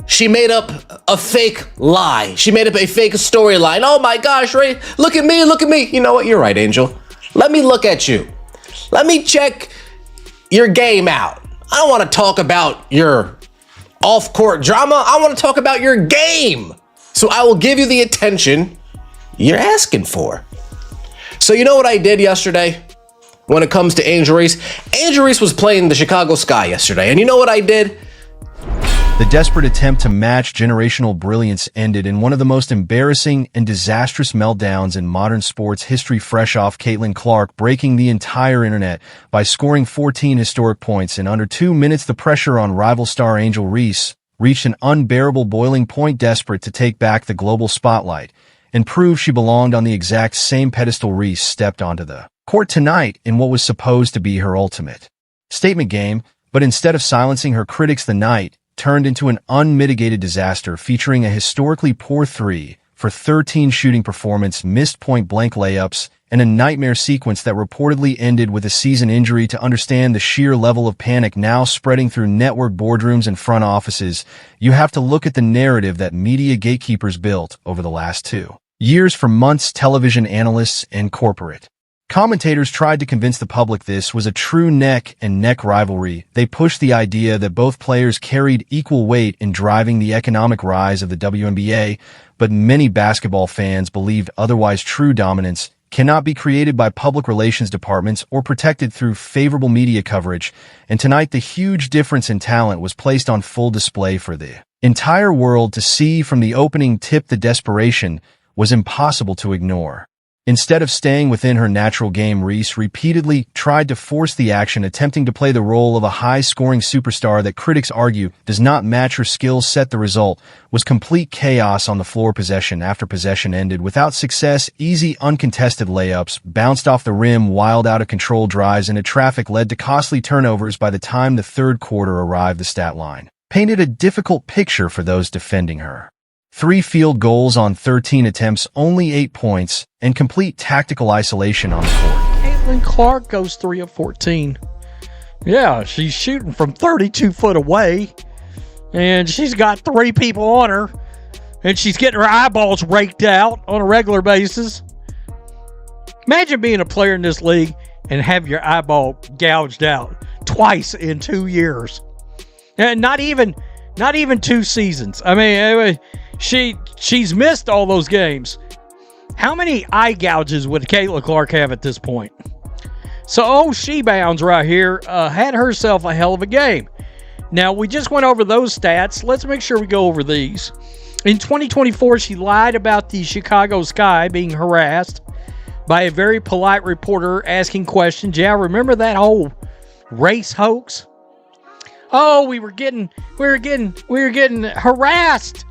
she made up a fake lie. She made up a fake storyline. Oh my gosh, Ray, look at me, look at me. You know what? You're right, Angel. Let me look at you. Let me check your game out. I don't want to talk about your off-court drama. I want to talk about your game. So I will give you the attention you're asking for. So you know what I did yesterday when it comes to Angel Reese? Angel Reese was playing the Chicago Sky yesterday. And you know what I did? The desperate attempt to match generational brilliance ended in one of the most embarrassing and disastrous meltdowns in modern sports history, fresh off Caitlin Clark breaking the entire internet by scoring 14 historic points in under 2 minutes. The pressure on rival star Angel Reese reached an unbearable boiling point, desperate to take back the global spotlight and prove she belonged on the exact same pedestal Reese stepped onto the court tonight in what was supposed to be her ultimate statement game. But instead of silencing her critics, the night turned into an unmitigated disaster, featuring a historically poor 3 for 13 shooting performance, missed point-blank layups, and a nightmare sequence that reportedly ended with a season injury. To understand the sheer level of panic now spreading through network boardrooms and front offices, you have to look at the narrative that media gatekeepers built over the last 2 years. For months, television analysts and corporate commentators tried to convince the public this was a true neck-and-neck rivalry. They pushed the idea that both players carried equal weight in driving the economic rise of the WNBA, but many basketball fans believed otherwise. True dominance cannot be created by public relations departments or protected through favorable media coverage, and tonight the huge difference in talent was placed on full display for the entire world to see. From the opening tip, the desperation was impossible to ignore. Instead of staying within her natural game, Reese repeatedly tried to force the action, attempting to play the role of a high-scoring superstar that critics argue does not match her skill set. The result was complete chaos on the floor. Possession after possession ended without success. Easy, uncontested layups bounced off the rim, wild, out-of-control drives into traffic led to costly turnovers. By the time the third quarter arrived, the stat line painted a difficult picture for those defending her. 3 field goals on 13 attempts, only 8 points, and complete tactical isolation on the court. Caitlin Clark goes 3 of 14. Yeah, she's shooting from 32 foot away, and she's got 3 people on her, and she's getting her eyeballs raked out on a regular basis. Imagine being a player in this league and have your eyeball gouged out twice in 2 years. And not even 2 seasons. I mean, she's missed all those games. How many eye gouges would Caitlin Clark have at this point? So, She Bounds right here had herself a hell of a game. Now, we just went over those stats. Let's make sure we go over these. In 2024, she lied about the Chicago Sky being harassed by a very polite reporter asking questions. Yeah, remember that whole race hoax? Oh, we were getting harassed.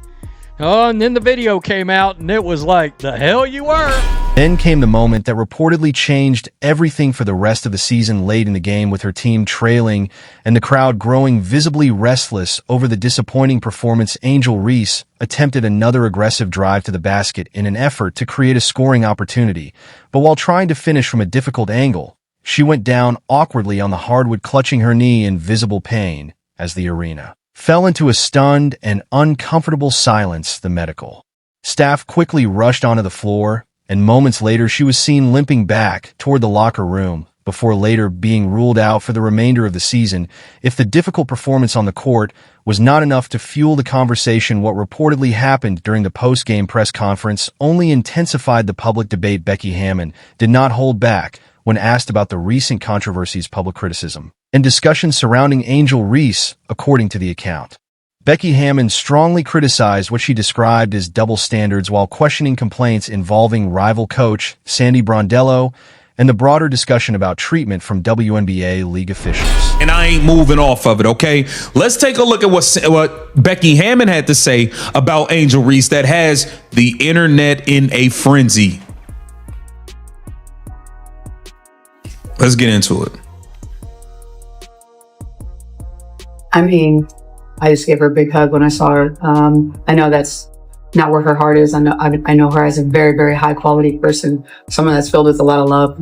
Oh, and then the video came out, and it was like, the hell you were. Then came the moment that reportedly changed everything for the rest of the season. Late in the game, with her team trailing and the crowd growing visibly restless over the disappointing performance, Angel Reese attempted another aggressive drive to the basket in an effort to create a scoring opportunity. But while trying to finish from a difficult angle, she went down awkwardly on the hardwood, clutching her knee in visible pain as the arena fell into a stunned and uncomfortable silence. The medical staff quickly rushed onto the floor, and moments later she was seen limping back toward the locker room before later being ruled out for the remainder of the season. If the difficult performance on the court was not enough to fuel the conversation, what reportedly happened during the post-game press conference only intensified the public debate. Becky Hammon did not hold back when asked about the recent controversies, public criticism, and discussions surrounding Angel Reese. According to the account, Becky Hammon strongly criticized what she described as double standards while questioning complaints involving rival coach Sandy Brondello and the broader discussion about treatment from WNBA league officials. And I ain't moving off of it, okay? Let's take a look at what Becky Hammon had to say about Angel Reese that has the internet in a frenzy. Let's get into it. I mean, I just gave her a big hug when I saw her. I know that's not where her heart is. I know her as a very, very high quality person, someone that's filled with a lot of love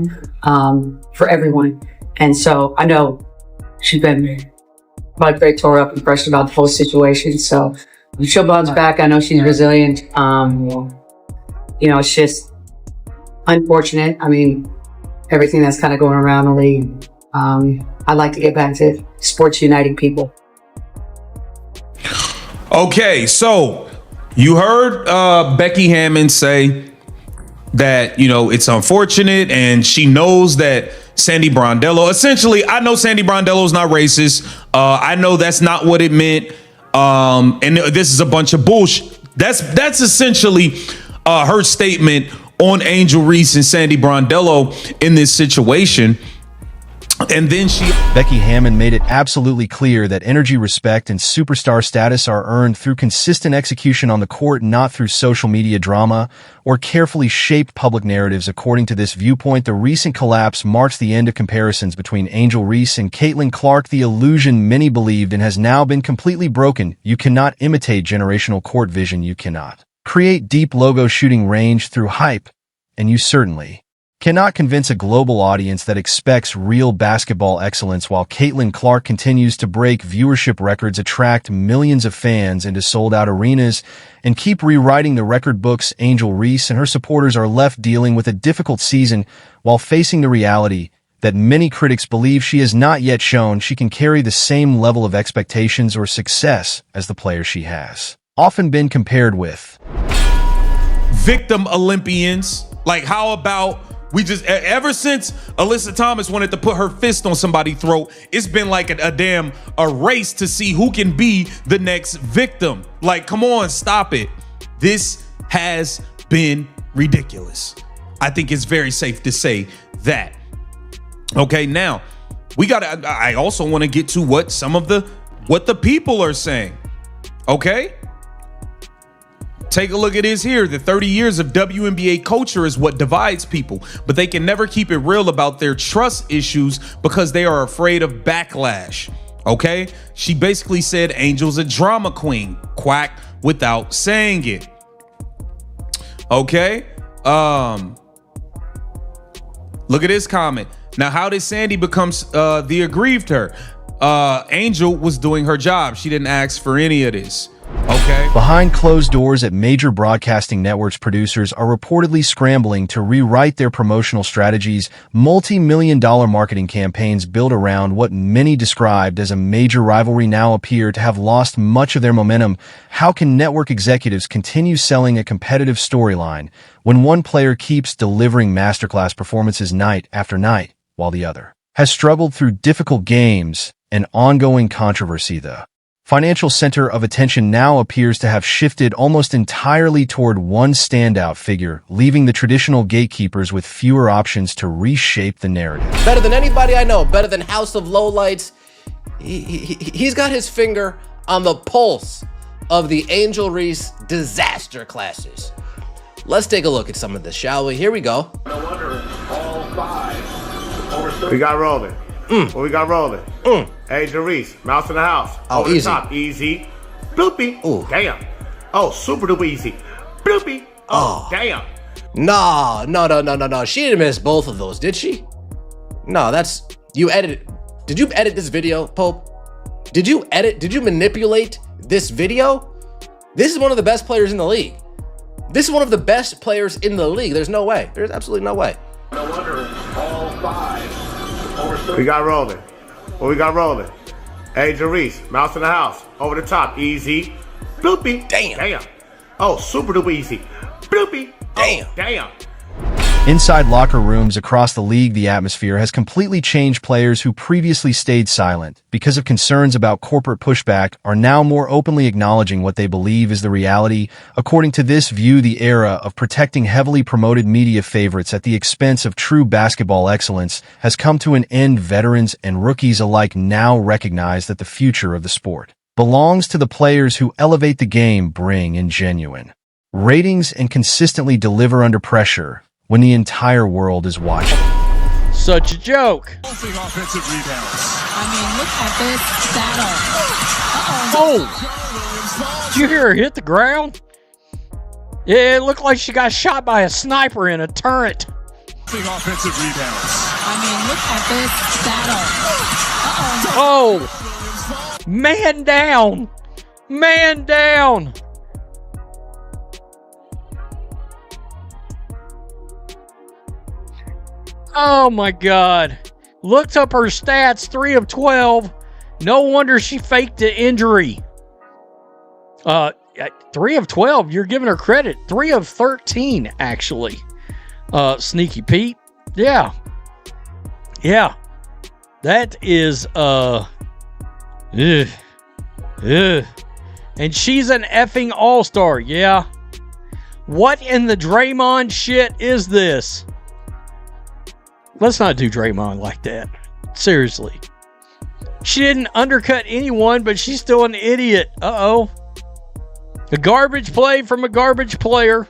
for everyone. And so I know she's been like very tore up and pressed about the whole situation. So She'll bounce back. I know she's resilient. It's just unfortunate. I mean, everything that's kind of going around the league. I'd like to get back to sports uniting people. Okay, so you heard Becky Hammon say that, it's unfortunate, and she knows that Sandy Brondello, essentially, I know Sandy Brondello is not racist. I know that's not what it meant. And this is a bunch of bullshit. That's essentially her statement on Angel Reese and Sandy Brondello in this situation. And then Becky Hammon made it absolutely clear that energy, respect, and superstar status are earned through consistent execution on the court, not through social media drama or carefully shaped public narratives. According to this viewpoint, the recent collapse marks the end of comparisons between Angel Reese and Caitlin Clark. The illusion many believed in has now been completely broken. You cannot imitate generational court vision. You cannot create deep logo shooting range through hype, and you certainly cannot convince a global audience that expects real basketball excellence. While Caitlin Clark continues to break viewership records, attract millions of fans into sold-out arenas, and keep rewriting the record books, Angel Reese and her supporters are left dealing with a difficult season while facing the reality that many critics believe she has not yet shown she can carry the same level of expectations or success as the player she has often been compared with. Victim Olympians, like, how about we just, ever since Alyssa Thomas wanted to put her fist on somebody's throat, it's been like a race to see who can be the next victim. Like, come on, stop it. This has been ridiculous. I think it's very safe to say that. Okay, now I also want to get to what the people are saying. Okay? Take a look at this here. The 30 years of WNBA culture is what divides people, but they can never keep it real about their trust issues because they are afraid of backlash. Okay? She basically said Angel's a drama queen. Quack, without saying it. Okay? Look at this comment. Now, how did Sandy become the aggrieved her? Angel was doing her job. She didn't ask for any of this. Okay. Behind closed doors at major broadcasting networks, producers are reportedly scrambling to rewrite their promotional strategies. Multi-million-dollar marketing campaigns built around what many described as a major rivalry now appear to have lost much of their momentum. How can network executives continue selling a competitive storyline when one player keeps delivering masterclass performances night after night, while the other has struggled through difficult games and ongoing controversy? The financial center of attention now appears to have shifted almost entirely toward one standout figure, leaving the traditional gatekeepers with fewer options to reshape the narrative. Better than anybody I know, better than House of Lowlights. He's got his finger on the pulse of the Angel Reese disaster classes. Let's take a look at some of this, shall we? Here we go. No wonder all five. We got rolling. What we got rolling? Angel Reese, mouse in the house. Oh, over easy. The top, easy. Bloopy. Ooh. Damn. Oh, super duper easy. Bloopy. Oh, damn. No. She didn't miss both of those, did she? No, you edited. Did you edit this video, Pope? Did you manipulate this video? This is one of the best players in the league. This is one of the best players in the league. There's no way. There's absolutely no way. No wonder all five. We got rolling. What we got rolling? Angel Reese, mouse in the house. Over the top, easy. Bloopy. Damn. Oh, super duper easy. Bloopy. Damn. Oh, damn. Inside locker rooms across the league, the atmosphere has completely changed. Players who previously stayed silent because of concerns about corporate pushback are now more openly acknowledging what they believe is the reality. According to this view, the era of protecting heavily promoted media favorites at the expense of true basketball excellence has come to an end. Veterans and rookies alike now recognize that the future of the sport belongs to the players who elevate the game, bring in genuine ratings, and consistently deliver under pressure when the entire world is watching. Such a joke. Offensive rebounds. I mean, look at this battle. Oh! Did you hear her hit the ground? Yeah, it looked like she got shot by a sniper in a turret. Offensive rebounds. I mean, look at this battle. Oh! Man down! Man down. Oh my God. Looked up her stats, 3 of 12. No wonder she faked the injury. 3 of 12, you're giving her credit. 3 of 13, actually. Sneaky Pete. Yeah. Yeah. That is, and she's an effing all-star, yeah. What in the Draymond shit is this? Let's not do Draymond like that. Seriously. She didn't undercut anyone, but she's still an idiot. Uh-oh. A garbage play from a garbage player.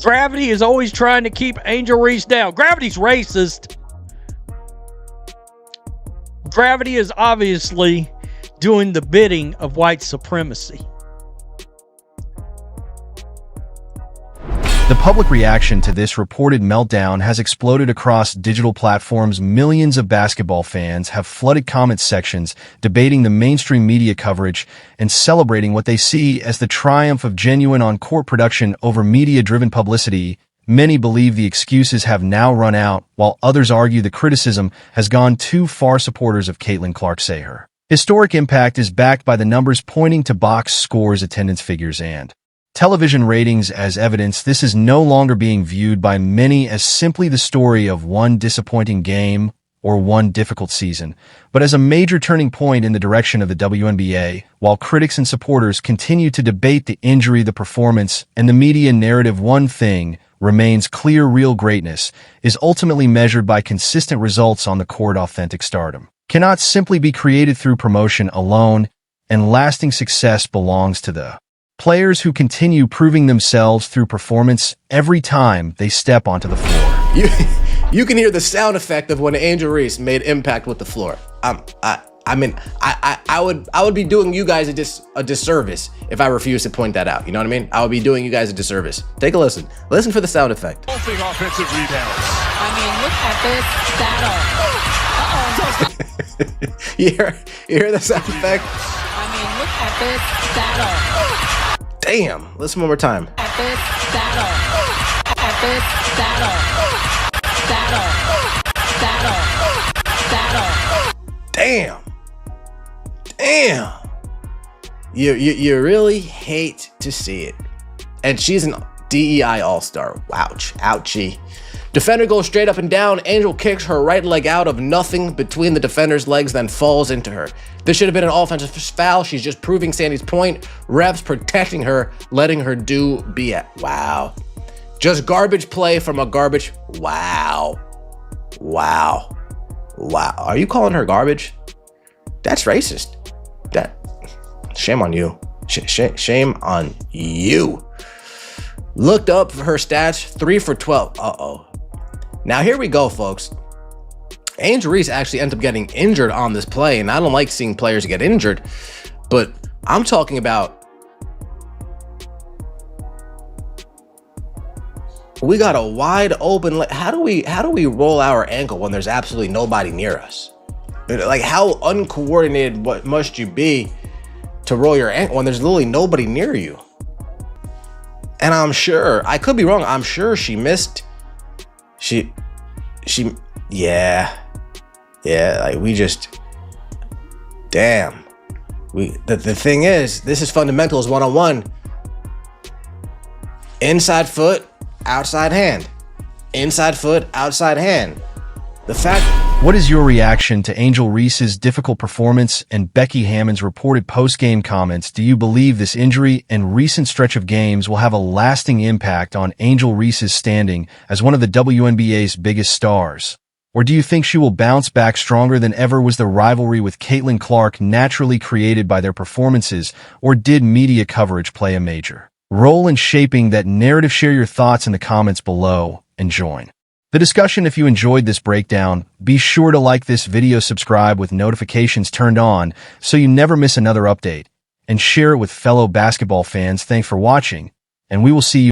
Gravity is always trying to keep Angel Reese down. Gravity's racist. Gravity is obviously doing the bidding of white supremacy. The public reaction to this reported meltdown has exploded across digital platforms. Millions of basketball fans have flooded comment sections, debating the mainstream media coverage and celebrating what they see as the triumph of genuine on-court production over media-driven publicity. Many believe the excuses have now run out, while others argue the criticism has gone too far. Supporters of Caitlin Clark say her historic impact is backed by the numbers pointing to box scores, attendance figures, and television ratings as evidence. This is no longer being viewed by many as simply the story of one disappointing game or one difficult season, but as a major turning point in the direction of the WNBA. While critics and supporters continue to debate the injury, the performance, and the media narrative, one thing remains clear: real greatness is ultimately measured by consistent results on the court. Authentic stardom cannot simply be created through promotion alone, and lasting success belongs to the players who continue proving themselves through performance every time they step onto the floor. You can hear the sound effect of when Angel Reese made impact with the floor. I would be doing you guys a disservice if I refused to point that out. You know what I mean? I would be doing you guys a disservice. Take a listen. Listen for the sound effect. Offensive rebounds. I mean, look at this battle. You hear the sound effect? I mean, look at this battle. Damn. Listen one more time. At this battle. At this battle. Damn. You really hate to see it. And she's an DEI all-star. Ouch. Ouchie. Defender goes straight up and down. Angel kicks her right leg out of nothing between the defender's legs, then falls into her. This should have been an offensive foul. She's just proving Sandy's point. Refs protecting her, letting her do BS. Wow. Just garbage play from a garbage. Wow. Are you calling her garbage? That's racist. Shame on you. Shame on you. Looked up her stats, 3 for 12. Uh-oh. Now here we go, folks. Angel Reese actually ended up getting injured on this play, and I don't like seeing players get injured, but I'm talking about we got a wide open. How do we roll our ankle when there's absolutely nobody near us? Like, how uncoordinated what must you be to roll your ankle when there's literally nobody near you? And I'm sure, I could be wrong, I'm sure she missed. Yeah, like we just, damn. The thing is, this is fundamentals 101. Inside foot, outside hand. Inside foot, outside hand. The fact. What is your reaction to Angel Reese's difficult performance and Becky Hammon's reported post-game comments? Do you believe this injury and recent stretch of games will have a lasting impact on Angel Reese's standing as one of the WNBA's biggest stars? Or do you think she will bounce back stronger than ever? Was the rivalry with Caitlin Clark naturally created by their performances, or did media coverage play a major role in shaping that narrative? Share your thoughts in the comments below and join the discussion. If you enjoyed this breakdown, be sure to like this video, subscribe with notifications turned on so you never miss another update, and share it with fellow basketball fans. Thanks for watching, and we will see you